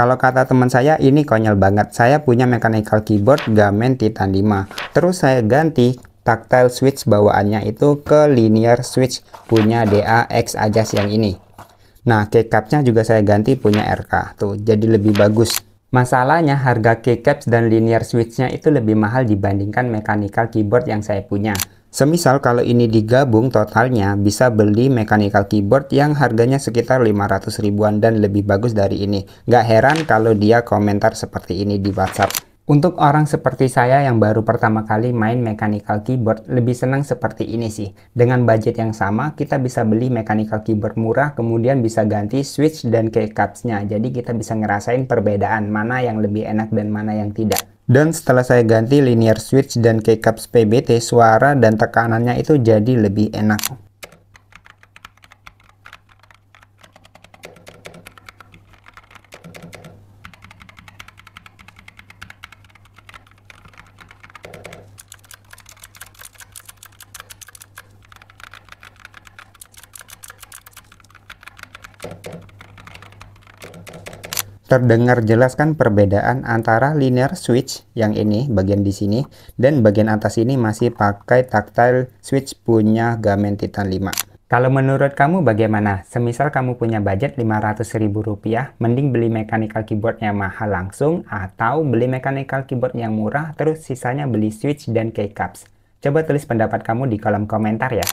Kalau kata teman saya ini konyol banget. Saya punya mechanical keyboard Gamen Titan 5. Terus saya ganti tactile switch bawaannya itu ke linear switch punya DAX Ajas yang ini. Nah, keycapsnya juga saya ganti punya RK. Tuh, jadi lebih bagus. Masalahnya harga keycaps dan linear switchnya itu lebih mahal dibandingkan mechanical keyboard yang saya punya. Semisal kalau ini digabung totalnya bisa beli mechanical keyboard yang harganya sekitar 500 ribuan dan lebih bagus dari ini. Gak heran kalau dia komentar seperti ini di WhatsApp. Untuk orang seperti saya yang baru pertama kali main mechanical keyboard, lebih senang seperti ini sih. Dengan budget yang sama, kita bisa beli mechanical keyboard murah, kemudian bisa ganti switch dan keycapsnya. Jadi kita bisa ngerasain perbedaan mana yang lebih enak dan mana yang tidak. Dan setelah saya ganti linear switch dan keycaps PBT, suara dan tekanannya itu jadi lebih enak. Terdengar jelas kan perbedaan antara linear switch yang ini bagian di sini dan bagian atas ini masih pakai tactile switch punya Gamen Titan 5. Kalau menurut kamu bagaimana? Semisal kamu punya budget 500 ribu rupiah, mending beli mechanical keyboard yang mahal langsung atau beli mechanical keyboard yang murah terus sisanya beli switch dan keycaps. Coba tulis pendapat kamu di kolom komentar ya.